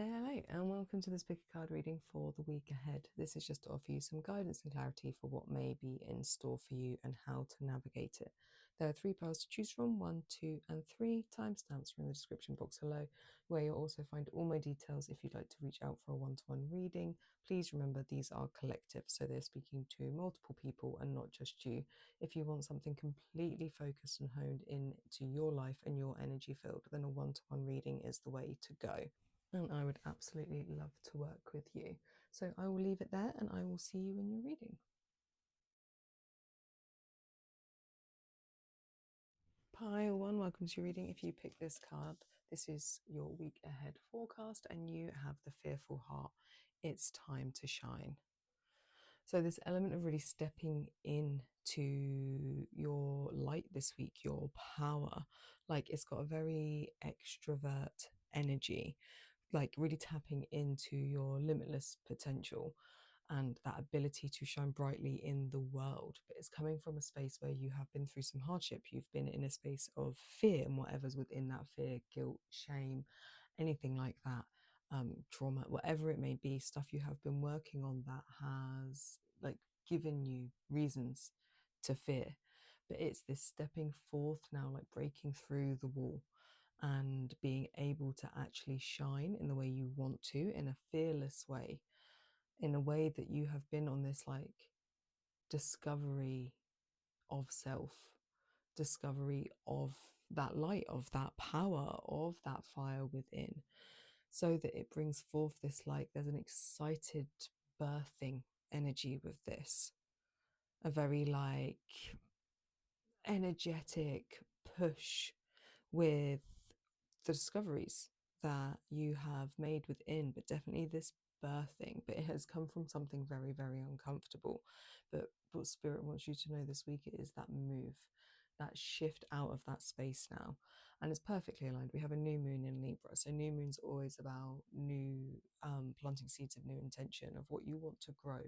Hello and welcome to this pick a card reading for the week ahead. This is just to offer you some guidance and clarity for what may be in store for you and how to navigate it. There are 3 piles to choose from, 1, 2 and 3. Timestamps are in the description box below, where you'll also find all my details if you'd like to reach out for a one-to-one reading. Please remember these are collective, so they're speaking to multiple people and not just you. If you want something completely focused and honed into your life and your energy field, then a one-to-one reading is the way to go. And I would absolutely love to work with you. So I will leave it there and I will see you in your reading. Pile 1, welcome to your reading. If you pick this card, this is your week ahead forecast and you have the fearful heart. It's time to shine. So this element of really stepping into your light this week, your power, like it's got a very extrovert energy, like really tapping into your limitless potential and that ability to shine brightly in the world. But it's coming from a space where you have been through some hardship. You've been in a space of fear, and whatever's within that fear, guilt, shame, anything like that, trauma, whatever it may be, stuff you have been working on that has like given you reasons to fear. But it's this stepping forth now, like breaking through the wall and being able to actually shine in the way you want to, in a fearless way, in a way that you have been on this like discovery of self, discovery of that light, of that power, of that fire within, so that it brings forth this, like, there's an excited birthing energy with this, a very like energetic push with the discoveries that you have made within, but definitely this birthing. But it has come from something very, very uncomfortable. But what Spirit wants you to know this week is that move, that shift out of that space now. And it's perfectly aligned. We have a new moon in Libra. So new moon's always about new planting seeds of new intention, of what you want to grow.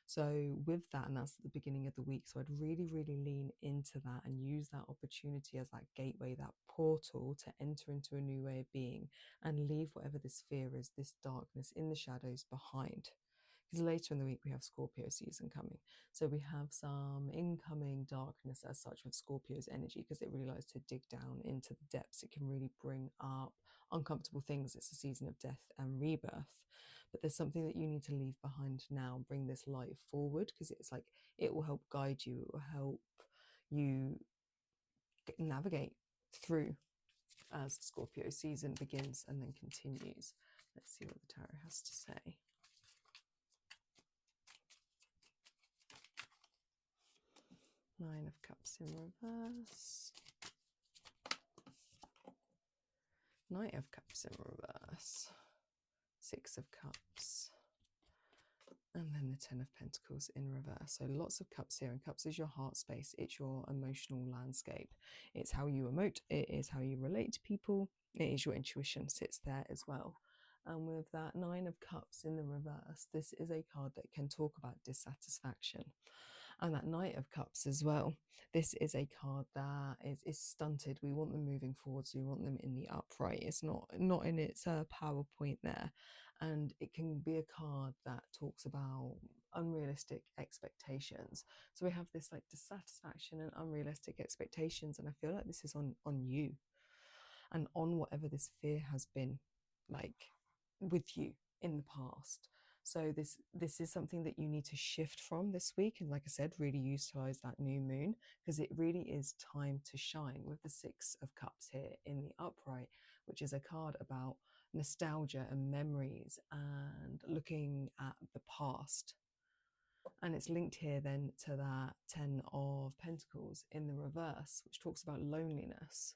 So with that, and that's at the beginning of the week, so I'd really, really lean into that and use that opportunity as that gateway, that portal to enter into a new way of being and leave whatever this fear is, this darkness in the shadows behind. Because later in the week we have Scorpio season coming, so we have some incoming darkness as such with Scorpio's energy, because it really likes to dig down into the depths. It can really bring up uncomfortable things. It's a season of death and rebirth, but there's something that you need to leave behind now and bring this light forward, because it's like it will help guide you, it will help you navigate through as Scorpio season begins and then continues. Let's see what the tarot has to say. Nine of Cups in reverse. Knight of Cups in reverse. Six of Cups. And then the 10 of Pentacles in reverse. So lots of cups here, and cups is your heart space. It's your emotional landscape. It's how you emote. It is how you relate to people. It is your intuition sits there as well. And with that 9 of Cups in the reverse, this is a card that can talk about dissatisfaction. And that Knight of Cups as well, this is a card that is stunted. We want them moving forward, so we want them in the upright. It's not in its PowerPoint there. And it can be a card that talks about unrealistic expectations. So we have this like dissatisfaction and unrealistic expectations, and I feel like this is on you and on whatever this fear has been like with you in the past. So this is something that you need to shift from this week, and like I said, really utilize that new moon, because it really is time to shine, with the 6 of Cups here in the upright, which is a card about nostalgia and memories and looking at the past. And it's linked here then to that 10 of Pentacles in the reverse, which talks about loneliness.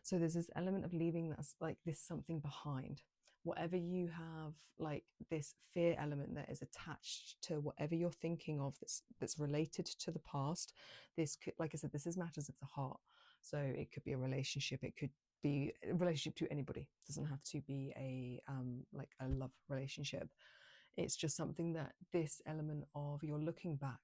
So there's this element of leaving that's like this something behind. Whatever you have, like this fear element that is attached to whatever you're thinking of that's related to the past. This could, like I said, this is matters of the heart. So it could be a relationship, it could be a relationship to anybody. It doesn't have to be a like a love relationship. It's just something that this element of you're looking back,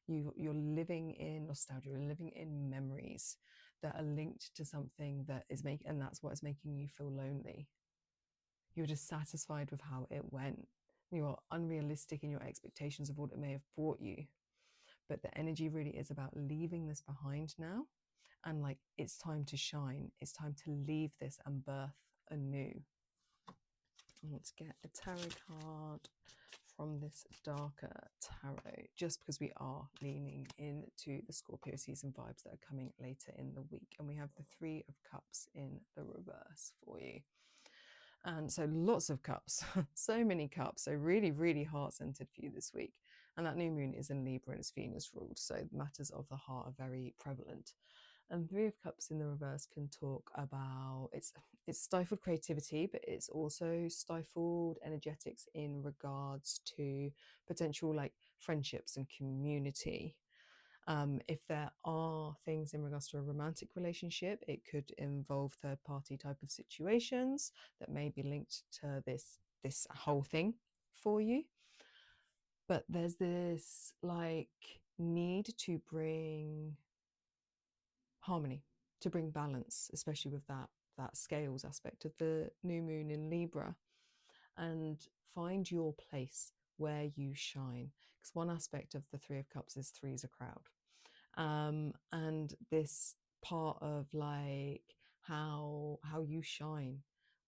you're living in nostalgia, you're living in memories that are linked to something that is and that's what is making you feel lonely. You're dissatisfied with how it went. You're unrealistic in your expectations of what it may have brought you. But the energy really is about leaving this behind now. And like, it's time to shine. It's time to leave this and birth anew. Let's get a tarot card from this darker tarot, just because we are leaning into the Scorpio season vibes that are coming later in the week. And we have the Three of Cups in the reverse for you. And so lots of cups, so many cups. So really, really heart-centered for you this week. And that new moon is in Libra and it's Venus ruled. So matters of the heart are very prevalent. And Three of Cups in the reverse can talk about, it's stifled creativity, but it's also stifled energetics in regards to potential like friendships and community. If there are things in regards to a romantic relationship, it could involve third-party type of situations that may be linked to this whole thing for you. But there's this like need to bring harmony, to bring balance, especially with that scales aspect of the new moon in Libra, and find your place where you shine. Because one aspect of the Three of Cups is three is a crowd. And this part of like how you shine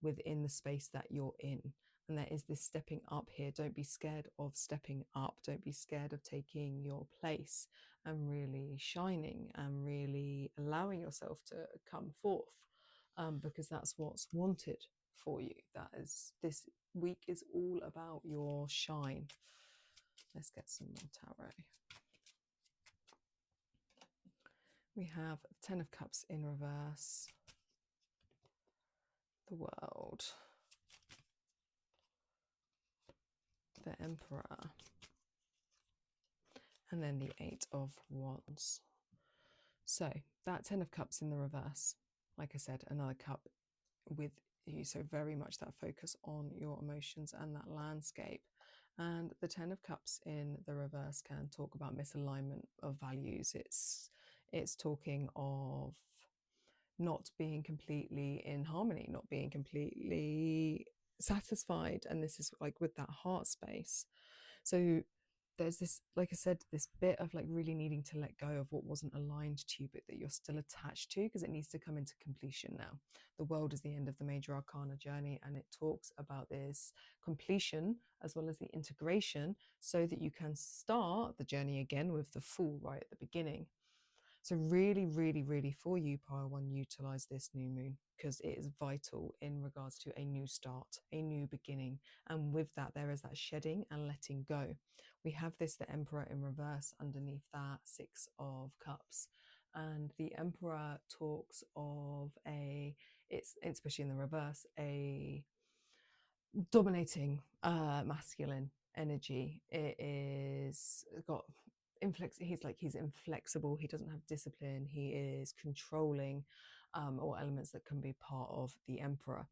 within the space that you're in. And there is this stepping up here. Don't be scared of stepping up. Don't be scared of taking your place and really shining and really allowing yourself to come forth, because that's what's wanted for you. This week is all about your shine. Let's get some more tarot. We have Ten of Cups in reverse, the World, the Emperor, and then the Eight of Wands. So that Ten of Cups in the reverse, like I said, another cup with you. So very much that focus on your emotions and that landscape. And the Ten of Cups in the reverse can talk about misalignment of values. It's talking of not being completely in harmony, not being completely satisfied. And this is like with that heart space. So there's this, like I said, this bit of like really needing to let go of what wasn't aligned to you, but that you're still attached to, because it needs to come into completion now. The World is the end of the major arcana journey, and it talks about this completion as well as the integration, so that you can start the journey again with the Fool right at the beginning. So really, really, really for you, Pile 1, utilize this new moon, because it is vital in regards to a new start, a new beginning. And with that, there is that shedding and letting go. We have the Emperor in reverse underneath that Six of Cups. And the Emperor talks of it's especially in the reverse, a dominating masculine energy. It is got he's inflexible, he doesn't have discipline, he is controlling, all elements that can be part of the Emperor,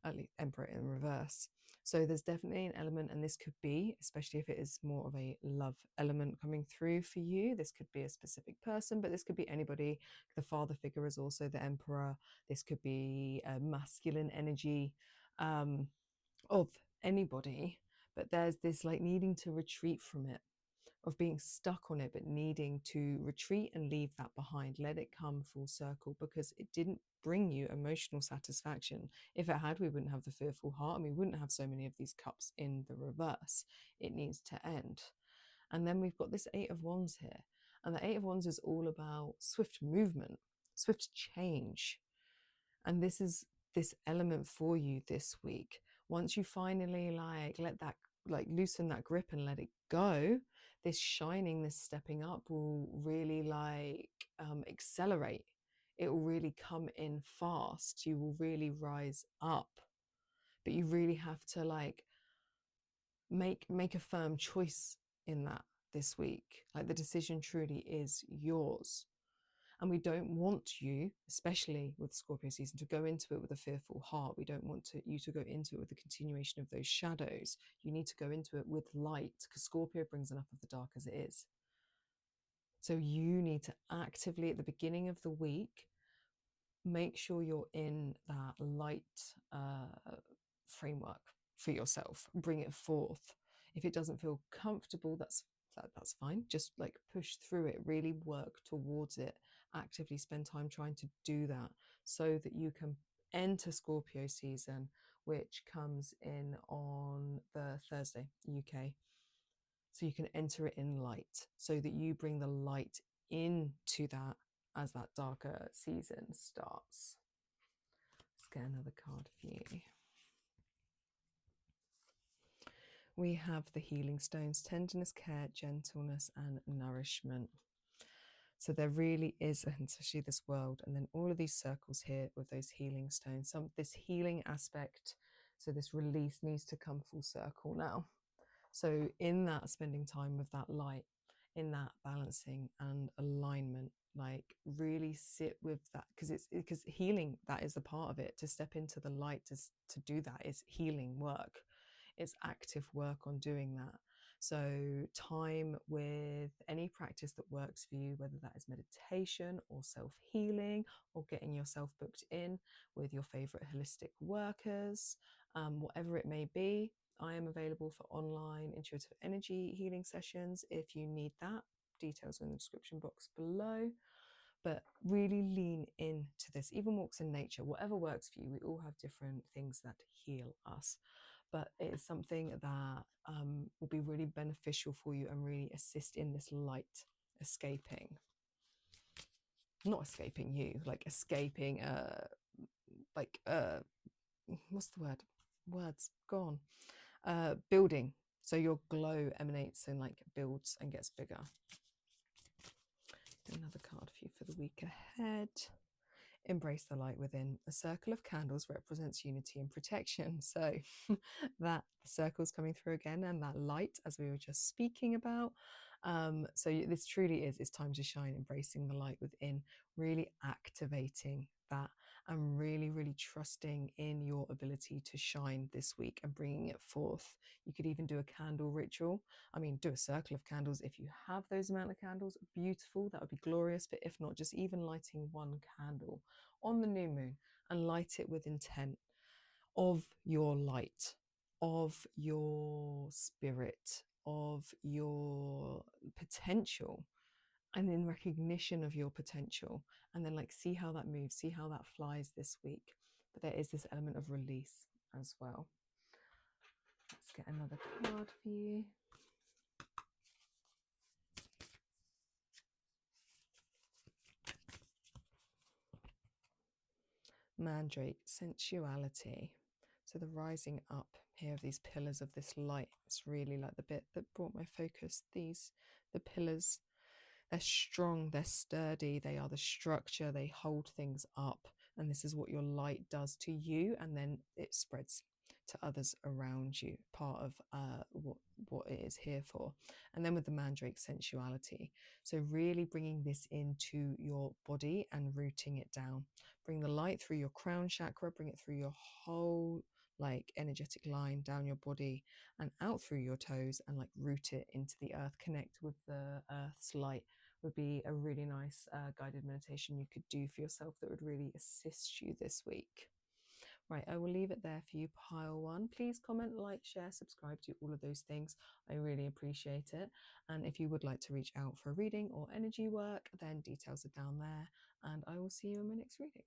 at least Emperor in reverse. So there's definitely an element, and this could be, especially if it is more of a love element coming through for you, this could be a specific person, but this could be anybody. The father figure is also the Emperor. This could be a masculine energy of anybody, but there's this like needing to retreat from it, of being stuck on it, but needing to retreat and leave that behind, let it come full circle, because it didn't bring you emotional satisfaction. If it had, we wouldn't have the fearful heart, and we wouldn't have so many of these cups in the reverse. It needs to end. And then we've got this Eight of Wands here, and the Eight of Wands is all about swift movement, swift change. And this is this element for you this week. Once you finally like let that, like loosen that grip and let it go, this shining, this stepping up will really like accelerate. It will really come in fast. You will really rise up, but you really have to like make a firm choice in that this week. Like the decision truly is yours. And we don't want you, especially with Scorpio season, to go into it with a fearful heart. We don't want you to go into it with the continuation of those shadows. You need to go into it with light, because Scorpio brings enough of the dark as it is. So you need to actively, at the beginning of the week, make sure you're in that light framework for yourself. Bring it forth. If it doesn't feel comfortable, that's fine. Just like push through it, really work towards it, actively spend time trying to do that so that you can enter Scorpio season, which comes in on the Thursday, UK. So you can enter it in light, so that you bring the light into that as that darker season starts. Let's get another card for you. We have the healing stones: tenderness, care, gentleness, and nourishment. So there really is, especially this world, and then all of these circles here with those healing stones. This healing aspect, so this release needs to come full circle now. So in that, spending time with that light, in that balancing and alignment, like really sit with that, because healing, that is the part of it. To step into the light, to do that is healing work. It's active work on doing that. So time with any practice that works for you, whether that is meditation or self-healing or getting yourself booked in with your favorite holistic workers, whatever it may be. I am available for online intuitive energy healing sessions if you need that. Details are in the description box below. But really lean into this. Even walks in nature, whatever works for you. We all have different things that heal us. But it is something that will be really beneficial for you and really assist in this light escaping. Not escaping you, like escaping, what's the word? Words gone. Building. So your glow emanates and like builds and gets bigger. Another card for you for the week ahead. Embrace the light within. A circle of candles represents unity and protection. So that circle's coming through again, and that light, as we were just speaking about. So this truly is, it's time to shine, embracing the light within, really activating that, and really, really trusting in your ability to shine this week and bringing it forth. You could even do a candle ritual. I mean, do a circle of candles if you have those amount of candles. Beautiful, that would be glorious. But if not, just even lighting one candle on the new moon and light it with intent of your light, of your spirit, of your potential, and in recognition of your potential, and then like see how that moves, see how that flies this week. But there is this element of release as well. Let's get another card for you. Mandrake, sensuality. So the rising up here of these pillars of this light, it's really like the bit that brought my focus. The pillars, they're strong, they're sturdy, they are the structure, they hold things up. And this is what your light does to you, and then it spreads to others around you, part of what it is here for. And then with the mandrake, sensuality. So really bringing this into your body and rooting it down. Bring the light through your crown chakra, bring it through your whole like energetic line down your body and out through your toes, and like root it into the earth. Connect with the earth's light would be a really nice guided meditation you could do for yourself that would really assist you this week. Right, I will leave it there for you, pile one. Please comment, like, share, subscribe, do all of those things. I really appreciate it. And if you would like to reach out for a reading or energy work, then details are down there. And I will see you in my next reading.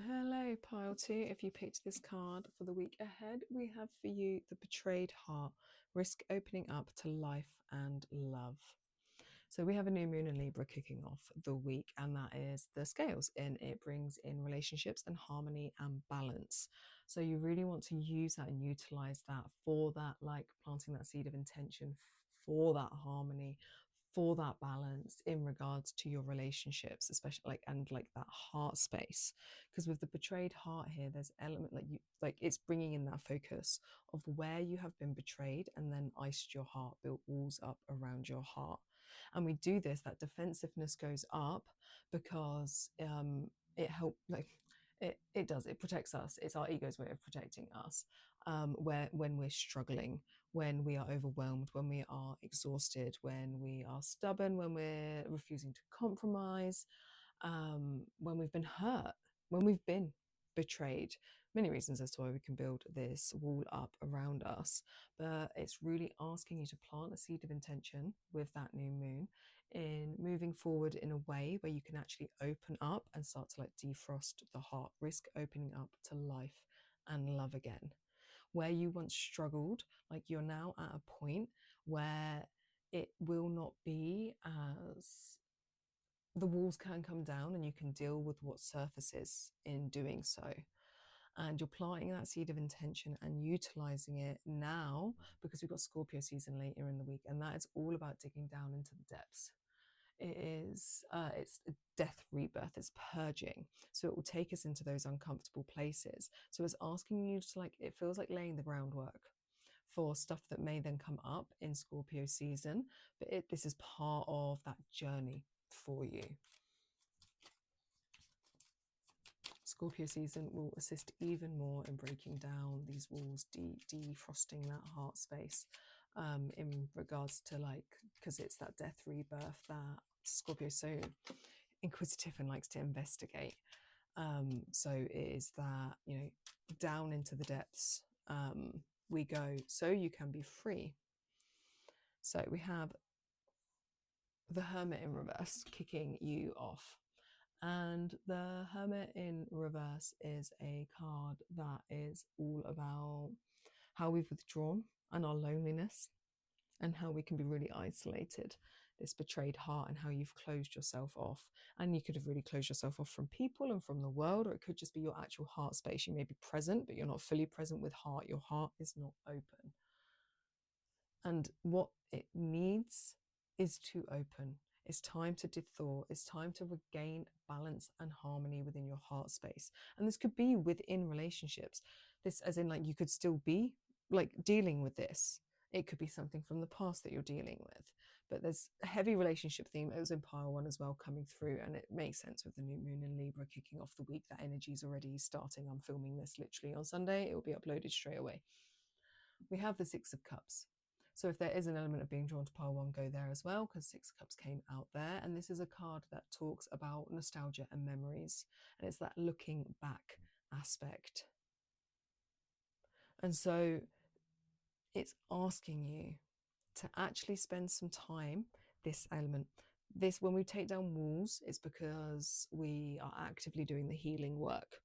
Hello, pile two. If you picked this card for the week ahead, we have for you the Betrayed Heart. Risk opening up to life and love. So we have a new moon in Libra kicking off the week, and that is the scales, and it brings in relationships and harmony and balance. So you really want to use that and utilize that for that, like planting that seed of intention for that harmony, for that balance in regards to your relationships, especially like that heart space. Because with the betrayed heart here, there's element like it's bringing in that focus of where you have been betrayed, and then iced your heart, built walls up around your heart. And we do this, that defensiveness goes up because it helps, like it does, it protects us. It's our ego's way of protecting us, when we're struggling, when we are overwhelmed, when we are exhausted, when we are stubborn, when we're refusing to compromise, when we've been hurt. when we've been betrayed. Many reasons as to why we can build this wall up around us, but it's really asking you to plant a seed of intention with that new moon in moving forward in a way where you can actually open up and start to like defrost the heart, risk opening up to life and love again. Where you once struggled, like you're now at a point where it will not be as, the walls can come down and you can deal with what surfaces in doing so. And you're planting that seed of intention and utilizing it now, because we've got Scorpio season later in the week, and that is all about digging down into the depths. It is it's death, rebirth, it's purging, so it will take us into those uncomfortable places. So it's asking you to, like, it feels like laying the groundwork for stuff that may then come up in Scorpio season, but this is part of that journey for you. Scorpio season will assist even more in breaking down these walls, defrosting that heart space, in regards to, like, because it's that death, rebirth, that Scorpio is so inquisitive and likes to investigate. So it is that, you know, down into the depths we go, so you can be free. So we have the Hermit in reverse kicking you off. And the Hermit in reverse is a card that is all about how we've withdrawn and our loneliness, and how we can be really isolated, this betrayed heart, and how you've closed yourself off. And you could have really closed yourself off from people and from the world, or it could just be your actual heart space. You may be present, but you're not fully present with heart. Your heart is not open. And what it needs is to open. It's time to thaw. It's time to regain balance and harmony within your heart space. And this could be within relationships. This, as in, like, you could still be like dealing with this. It could be something from the past that you're dealing with. But there's a heavy relationship theme. It was in pile one as well coming through, and it makes sense with the new moon in Libra kicking off the week. That energy is already starting. I'm filming this literally on Sunday. It will be uploaded straight away. We have the Six of Cups. So if there is an element of being drawn to pile one, go there as well, because Six of Cups came out there. And this is a card that talks about nostalgia and memories. And it's that looking back aspect. And so it's asking you to actually spend some time, this element. This, when we take down walls, it's because we are actively doing the healing work.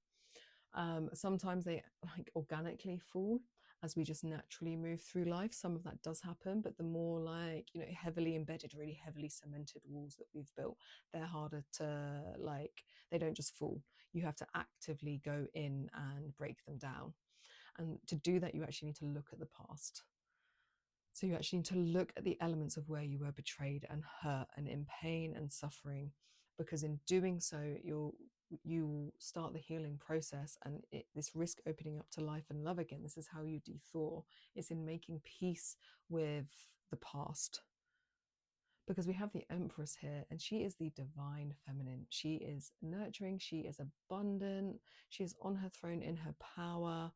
Sometimes they like organically fall as we just naturally move through life. Some of that does happen, but the more, like, you know, heavily embedded, really heavily cemented walls that we've built, they're harder to, like, they don't just fall. You have to actively go in and break them down. And to do that, you actually need to look at the past. So you actually need to look at the elements of where you were betrayed and hurt and in pain and suffering, because in doing so, you'll start the healing process, and this risk opening up to life and love again. This is how you de-thaw. It's in making peace with the past. Because we have the Empress here, and she is the divine feminine. She is nurturing, she is abundant, she is on her throne in her power,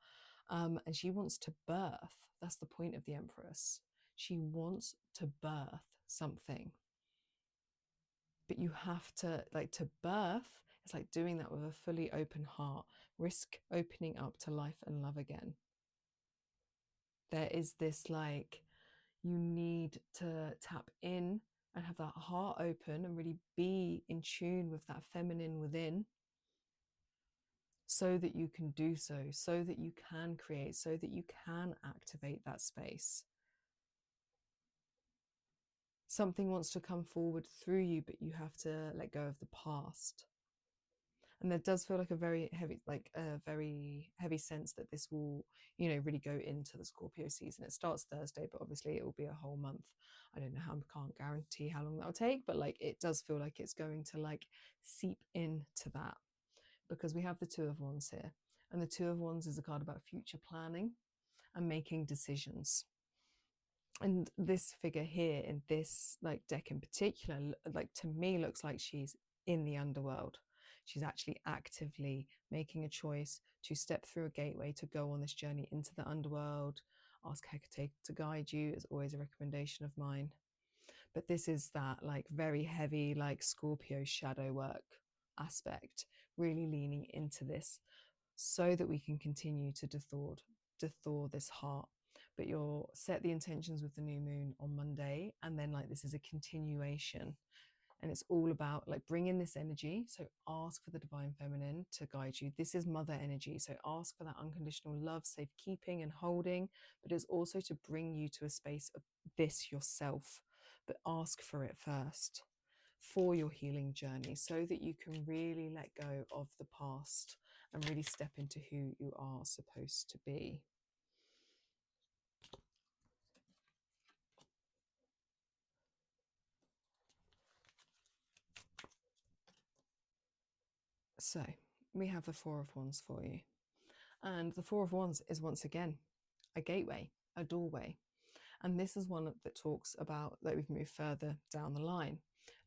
and she wants to birth. That's the point of the Empress. She wants to birth something. But you have to, like, to birth, it's like doing that with a fully open heart. Risk opening up to life and love again. There is this, like, you need to tap in and have that heart open and really be in tune with that feminine within, so that you can do so, so that you can create, so that you can activate that space. Something wants to come forward through you, but you have to let go of the past. And there does feel like a very heavy sense that this will, you know, really go into the Scorpio season. It starts Thursday, but obviously it will be a whole month. I don't know how, I can't guarantee how long that'll take, but like, it does feel like it's going to, like, seep into that, because we have the Two of Wands here. And the Two of Wands is a card about future planning and making decisions. And this figure here in this, like, deck in particular, like, to me looks like she's in the underworld. She's actually actively making a choice to step through a gateway to go on this journey into the underworld. Ask Hecate to guide you is always a recommendation of mine. But this is that, like, very heavy, like, Scorpio shadow work aspect, really leaning into this so that we can continue to dethaw this heart. But you'll set the intentions with the new moon on Monday, and then like this is a continuation, and it's all about like bringing this energy. So ask for the divine feminine to guide you. This is mother energy, so ask for that unconditional love, safekeeping and holding, but it's also to bring you to a space of this yourself. But ask for it first for your healing journey, so that you can really let go of the past and really step into who you are supposed to be. So we have the Four of Wands for you. And the Four of Wands is once again a gateway, a doorway. And this is one that talks about that we've moved further down the line,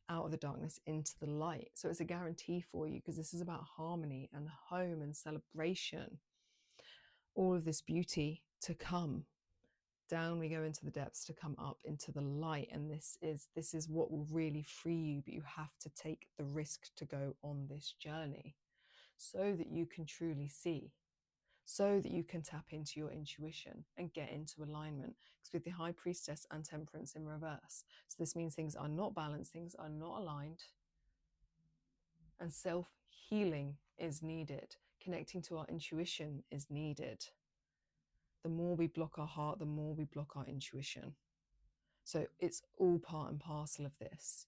out of the darkness into the light. So it's a guarantee for you, because this is about harmony and home and celebration. All of this beauty to come. Down we go into the depths to come up into the light. And this is what will really free you, but you have to take the risk to go on this journey so that you can truly see, so that you can tap into your intuition and get into alignment. Because with the High Priestess and Temperance in reverse, so this means things are not balanced, things are not aligned, and self-healing is needed. Connecting to our intuition is needed. The more we block our heart, the more we block our intuition. So it's all part and parcel of this.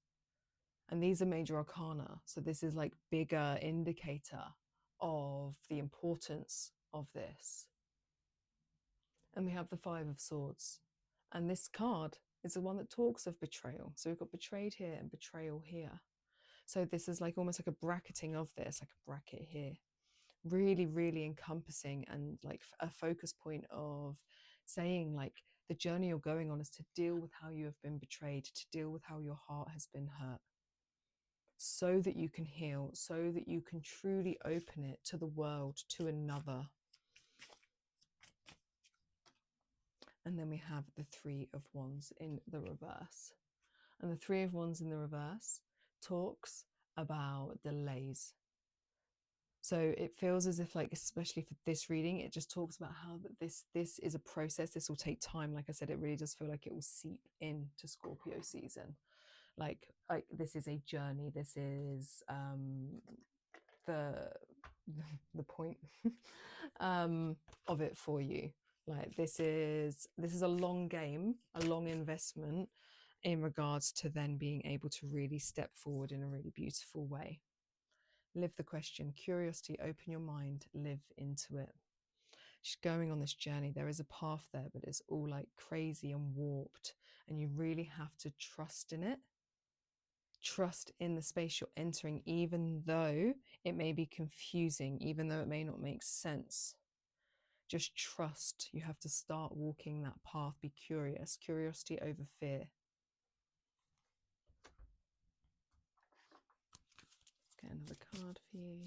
And these are major arcana. So this is like bigger indicator of the importance of this. And we have the Five of Swords. And this card is the one that talks of betrayal. So we've got betrayed here and betrayal here. So this is like almost like a bracketing of this, like a bracket here. Really, really encompassing, and like a focus point of saying like the journey you're going on is to deal with how you have been betrayed, to deal with how your heart has been hurt, so that you can heal, so that you can truly open it to the world, to another. And then we have the Three of Wands in the reverse. And the Three of Wands in the reverse talks about delays. So it feels as if, like, especially for this reading, it just talks about how this is a process. This will take time. Like I said, it really does feel like it will seep into Scorpio season. Like this is a journey. This is the point of it for you. Like this is a long game, a long investment in regards to then being able to really step forward in a really beautiful way. Live the question, curiosity, open your mind, live into it. Just going on this journey, there is a path there, but it's all like crazy and warped, and you really have to trust in it. Trust in the space you're entering, even though it may be confusing, even though it may not make sense. Just trust. You have to start walking that path. Be curious. Curiosity over fear. Let's get another card for you.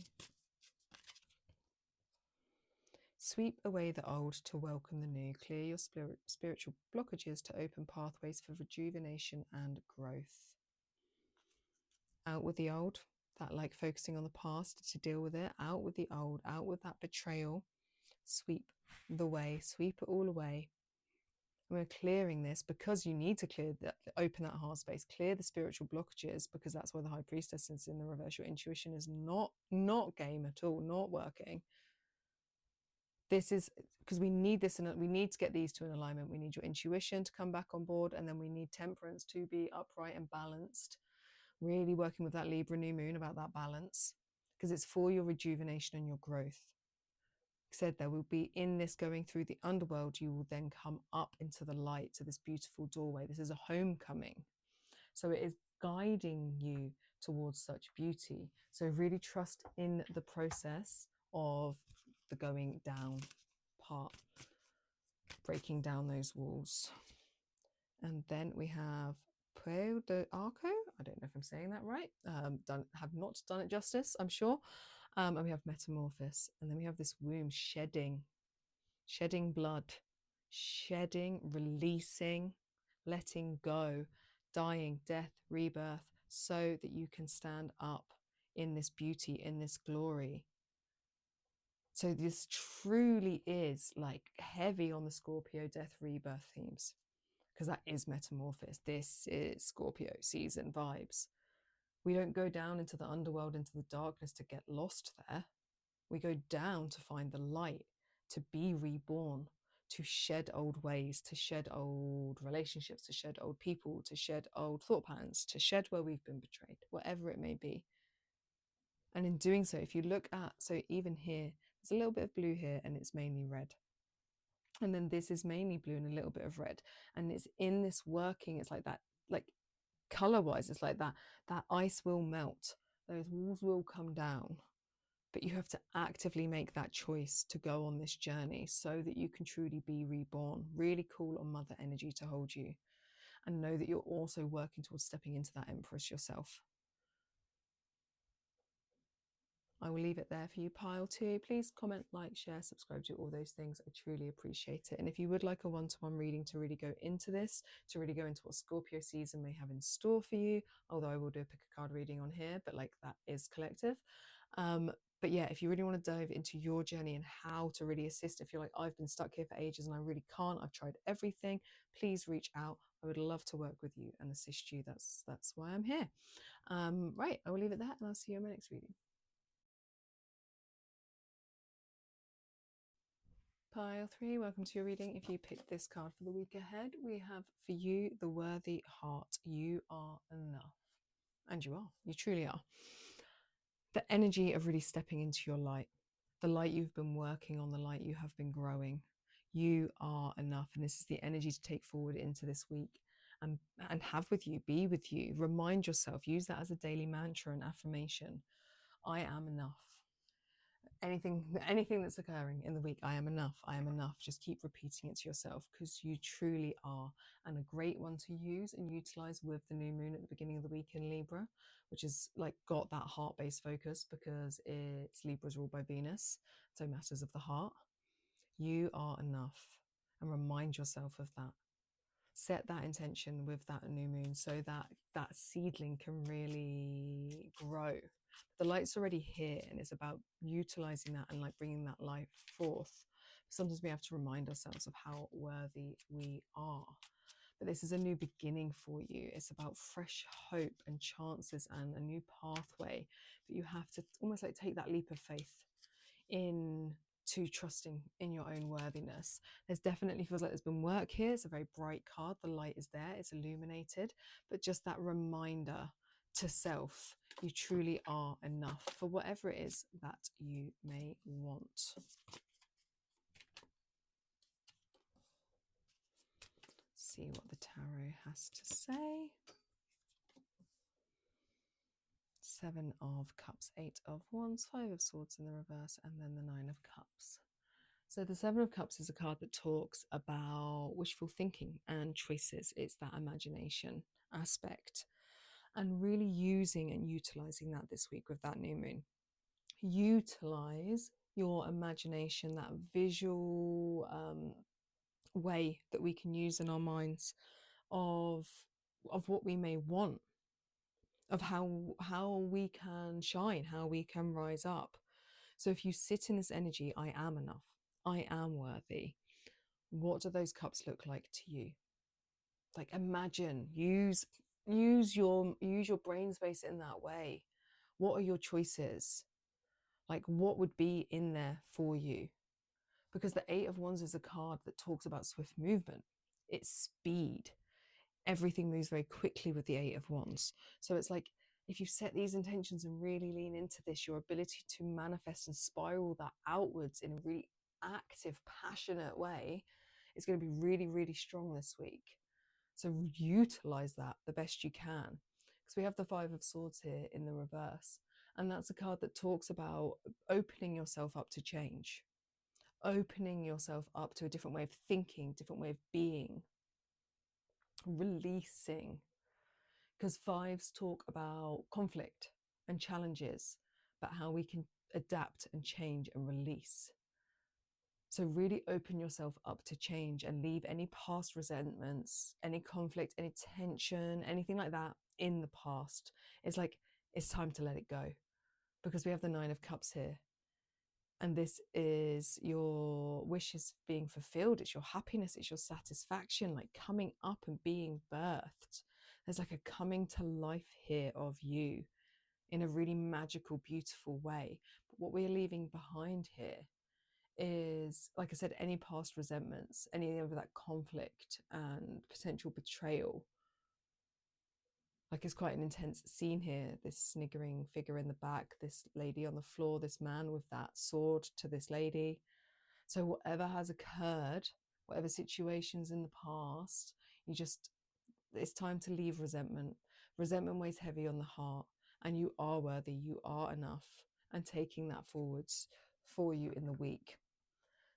Sweep away the old to welcome the new. Clear your spiritual blockages to open pathways for rejuvenation and growth. Out with the old, that like focusing on the past to deal with it. Out with the old, out with that betrayal. Sweep the way, sweep it all away. And we're clearing this because you need to clear that, open that heart space, clear the spiritual blockages, because that's why the High Priestess is in the reverse. Your intuition is not game at all, not working. This is because we need this, and we need to get these to an alignment. We need your intuition to come back on board, and then we need Temperance to be upright and balanced. Really working with that Libra new moon about that balance, because it's for your rejuvenation and your growth. Said there will be in this going through the underworld, you will then come up into the light, to this beautiful doorway. This is a homecoming. So it is guiding you towards such beauty. So really trust in the process of the going down part, breaking down those walls. And then we have Pueo de Arco. I don't know if I'm saying that right. Have not done it justice, I'm sure. And we have Metamorphosis. And then we have this womb shedding blood, shedding, releasing, letting go, dying, death, rebirth, so that you can stand up in this beauty, in this glory. So this truly is like heavy on the Scorpio death rebirth themes, because that is metamorphosis. This is Scorpio season vibes. We don't go down into the underworld, into the darkness to get lost there. We go down to find the light, to be reborn, to shed old ways, to shed old relationships, to shed old people, to shed old thought patterns, to shed where we've been betrayed, whatever it may be. And in doing so, if you look at, so even here, there's a little bit of blue here and it's mainly red. And then this is mainly blue and a little bit of red. And it's in this working, it's like that, like color-wise, it's like that ice will melt, those walls will come down. But you have to actively make that choice to go on this journey so that you can truly be reborn. Really call on Mother Energy to hold you. And know that you're also working towards stepping into that Empress yourself. I will leave it there for you, pile 2. Please comment, like, share, subscribe, do all those things. I truly appreciate it. And if you would like a one-to-one reading to really go into this, to really go into what Scorpio season may have in store for you, although I will do a pick a card reading on here, but like that is collective. But yeah, if you really want to dive into your journey and how to really assist, if you're like, I've been stuck here for ages and I really can't, I've tried everything, please reach out. I would love to work with you and assist you. That's why I'm here. Right, I will leave it there and I'll see you in my next reading. Pile 3, welcome to your reading. If you picked this card for the week ahead, we have for you the worthy heart. You are enough. And you are. You truly are. The energy of really stepping into your light, the light you've been working on, the light you have been growing. You are enough. And this is the energy to take forward into this week and have with you, be with you. Remind yourself, use that as a daily mantra and affirmation. I am enough. Anything that's occurring in the week, I am enough, I am enough. Just keep repeating it to yourself because you truly are. And a great one to use and utilize with the new moon at the beginning of the week in Libra, which is like got that heart-based focus because it's Libra's ruled by Venus, so matters of the heart. You are enough, and remind yourself of that. Set that intention with that new moon so that that seedling can really grow. The light's already here and it's about utilizing that and like bringing that light forth. Sometimes we have to remind ourselves of how worthy we are. But this is a new beginning for you. It's about fresh hope and chances and a new pathway. But you have to almost like take that leap of faith into trusting in your own worthiness. There's definitely feels like there's been work here. It's a very bright card. The light is there. It's illuminated. But just that reminder to self, you truly are enough for whatever it is that you may want. See what the tarot has to say. 7 of Cups, 8 of Wands, 5 of Swords in the reverse, and then the 9 of Cups. So the 7 of Cups is a card that talks about wishful thinking and choices. It's that imagination aspect. And really using and utilizing that this week with that new moon. Utilize your imagination, that visual way that we can use in our minds of what we may want, of how we can shine, how we can rise up. So if you sit in this energy, I am enough, I am worthy, what do those cups look like to you? Like imagine, use your brain space in that way. What are your choices? Like what would be in there for you? Because the 8 of Wands is a card that talks about swift movement. It's speed. Everything moves very quickly with the 8 of Wands. So it's like if you set these intentions and really lean into this, your ability to manifest and spiral that outwards in a really active, passionate way is going to be really, really strong this week. So utilize that the best you can. Because we have the 5 of Swords here in the reverse. And that's a card that talks about opening yourself up to change. Opening yourself up to a different way of thinking, different way of being. Releasing. Because 5s talk about conflict and challenges, but how we can adapt and change and release. So really open yourself up to change and leave any past resentments, any conflict, any tension, anything like that in the past. It's like, it's time to let it go. because we have the Nine of Cups here. And this is your wishes being fulfilled. It's your happiness. It's your satisfaction, like coming up and being birthed. There's like a coming to life here of you in a really magical, beautiful way. But what we're leaving behind here is, like I said, any past resentments, any of that conflict and potential betrayal. Like, it's quite an intense scene here. This sniggering figure in the back, this lady on the floor, this man with that sword to this lady. So whatever has occurred, whatever situations in the past, it's time to leave resentment. Resentment weighs heavy on the heart, and you are worthy, you are enough, and taking that forwards for you in the week.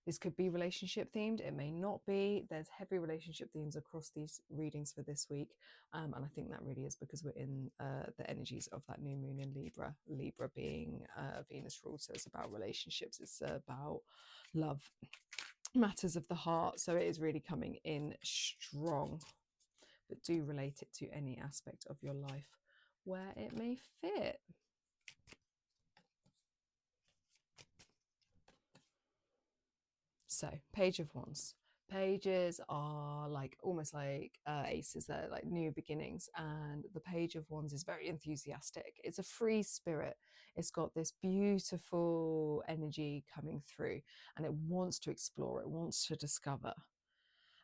This could be relationship themed, it may not be. There's heavy relationship themes across these readings for this week. And I think that really is because we're in the energies of that new moon in Libra. Libra being Venus ruled, so it's about relationships, it's about love, matters of the heart. So it is really coming in strong, but do relate it to any aspect of your life where it may fit. So, Page of Wands. Pages are like almost like aces. They're like new beginnings, and the Page of Wands is very enthusiastic. It's a free spirit. It's got this beautiful energy coming through, and it wants to explore, it wants to discover.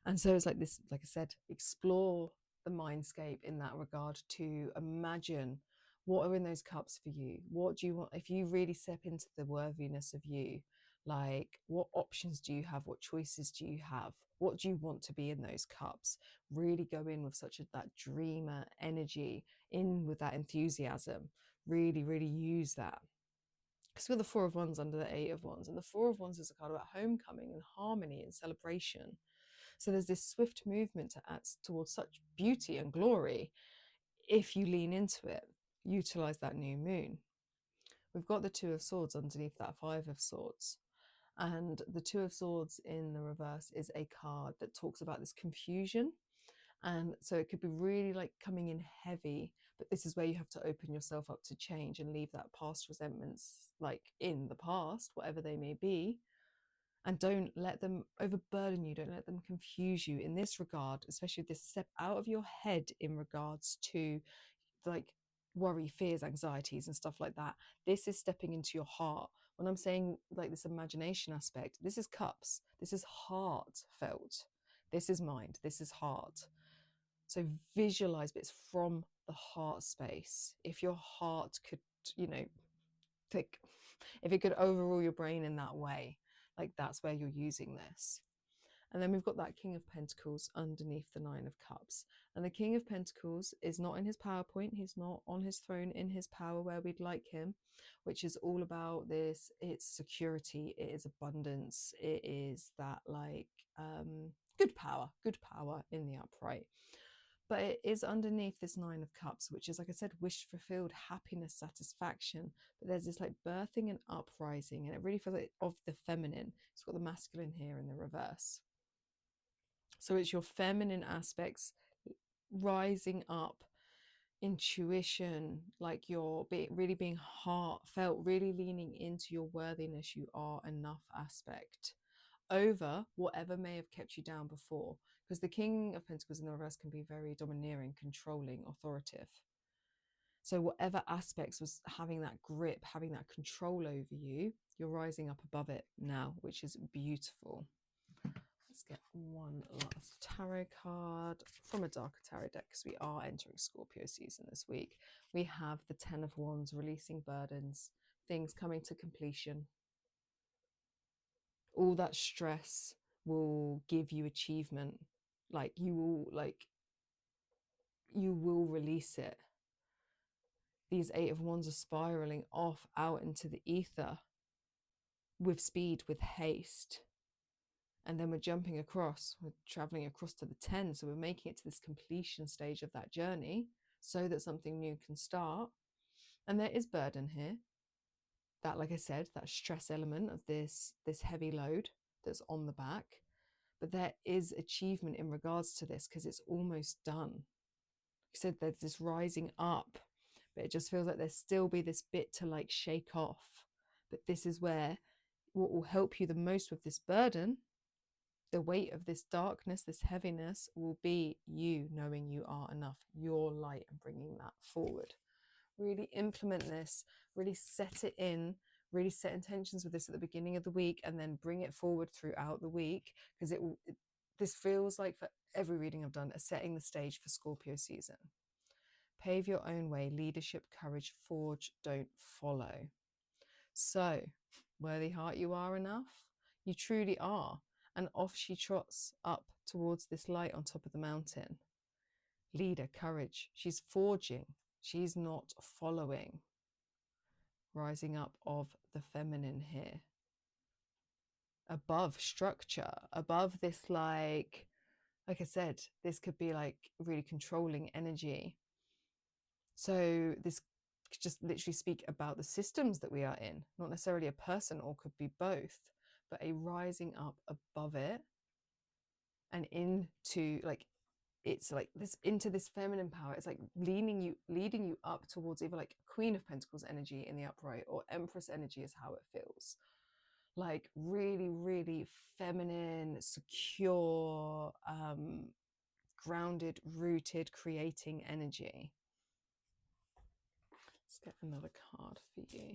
And so it's like this, like I said, explore the mindscape in that regard, to imagine what are in those cups for you. What do you want? If you really step into the worthiness of you, like, what options do you have? What choices do you have? What do you want to be in those cups? Really go in with that dreamer energy, in with that enthusiasm. Really, really use that. Because we're the Four of Wands under the Eight of Wands, and the Four of Wands is a card about homecoming and harmony and celebration. So there's this swift movement towards such beauty and glory if you lean into it, utilize that new moon. We've got the Two of Swords underneath that Five of Swords. And the Two of Swords in the reverse is a card that talks about this confusion. And so it could be really like coming in heavy, but this is where you have to open yourself up to change and leave that past resentments like in the past, whatever they may be. And don't let them overburden you. Don't let them confuse you in this regard, especially this step out of your head in regards to like worry, fears, anxieties and stuff like that. This is stepping into your heart. When I'm saying like this imagination aspect, this is cups. This is heartfelt. This is mind. This is heart. So visualize, but it's from the heart space. If your heart could, if it could overrule your brain in that way, like that's where you're using this. And then we've got that King of Pentacles underneath the Nine of Cups. And the King of Pentacles is not in his PowerPoint. He's not on his throne in his power where we'd like him, which is all about this. It's security. It is abundance. It is that like good power in the upright. But it is underneath this Nine of Cups, which is, like I said, wish fulfilled, happiness, satisfaction. But there's this like birthing and uprising, and it really feels like of the feminine. It's got the masculine here in the reverse. So it's your feminine aspects rising up, intuition, like you're really being heartfelt, really leaning into your worthiness, you are enough aspect over whatever may have kept you down before. Because the King of Pentacles in the reverse can be very domineering, controlling, authoritative. So whatever aspects was having that grip, having that control over you, you're rising up above it now, which is beautiful. Let's get one last tarot card from a darker tarot deck, because we are entering Scorpio season this week. We have the Ten of Wands, releasing burdens, things coming to completion. All that stress will give you achievement. Like you will release it. These Eight of Wands are spiraling off out into the ether with speed, with haste. And then we're jumping across, we're traveling across to the 10. So we're making it to this completion stage of that journey so that something new can start. And there is burden here. That, like I said, that stress element of this heavy load that's on the back. But there is achievement in regards to this, because it's almost done. Like I said, there's this rising up, but it just feels like there's still be this bit to like shake off. But this is where what will help you the most with this burden, the weight of this darkness, this heaviness, will be you knowing you are enough, your light, and bringing that forward. Really implement this, really set it in, really set intentions with this at the beginning of the week, and then bring it forward throughout the week, because this feels like, for every reading I've done, setting the stage for Scorpio season. Pave your own way, leadership, courage, forge, don't follow. So, worthy heart, you are enough. You truly are. And off she trots up towards this light on top of the mountain. Leader, courage. She's forging. She's not following. Rising up of the feminine here. Above structure, above this like I said, this could be like really controlling energy. So this could just literally speak about the systems that we are in, not necessarily a person, or could be both, but a rising up above it and into like, it's like this, into this feminine power. It's like leading you up towards either like Queen of Pentacles energy in the upright, or Empress energy is how it feels. Like really, really feminine, secure, grounded, rooted, creating energy. Let's get another card for you.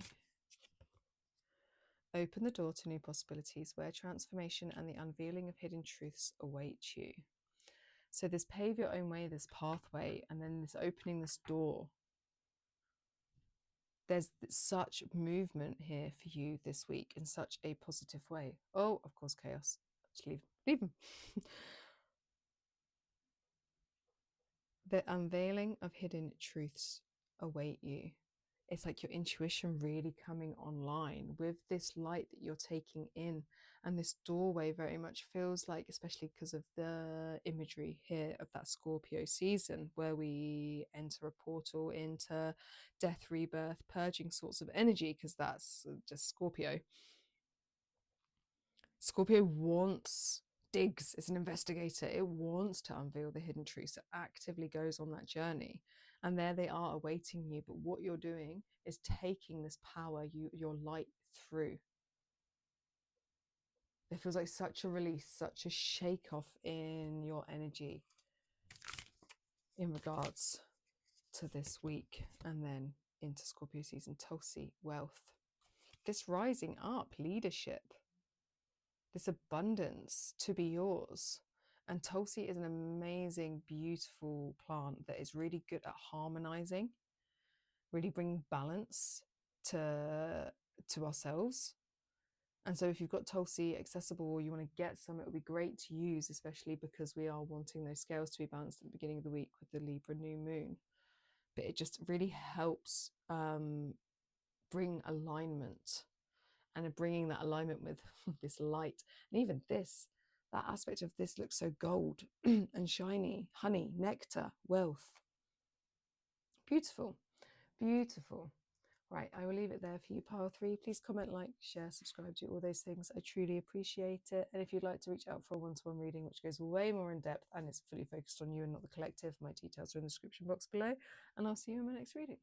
Open the door to new possibilities where transformation and the unveiling of hidden truths await you. So this pave your own way, this pathway, and then this opening this door. There's such movement here for you this week in such a positive way. Oh, of course, chaos. Just leave them. The unveiling of hidden truths await you. It's like your intuition really coming online with this light that you're taking in. And this doorway very much feels like, especially because of the imagery here of that Scorpio season, where we enter a portal into death, rebirth, purging sorts of energy, because that's just Scorpio. Scorpio digs, is an investigator. It wants to unveil the hidden truths. It actively goes on that journey. And there they are awaiting you. But what you're doing is taking this power, your light, through. It feels like such a release, such a shake off in your energy in regards to this week, and then into Scorpio season. Tulsi, wealth. This rising up, leadership. This abundance to be yours. And Tulsi is an amazing, beautiful plant that is really good at harmonizing, really bringing balance to ourselves. And so if you've got Tulsi accessible, or you want to get some, it would be great to use, especially because we are wanting those scales to be balanced at the beginning of the week with the Libra new moon. But it just really helps bring alignment, and bringing that alignment with this light. And even this, that aspect of this looks so gold and shiny. Honey, nectar, wealth. Beautiful, beautiful. Right, I will leave it there for you, pile 3. Please comment, like, share, subscribe, do all those things. I truly appreciate it. And if you'd like to reach out for a one-to-one reading, which goes way more in depth and it's fully focused on you and not the collective, my details are in the description box below. And I'll see you in my next reading.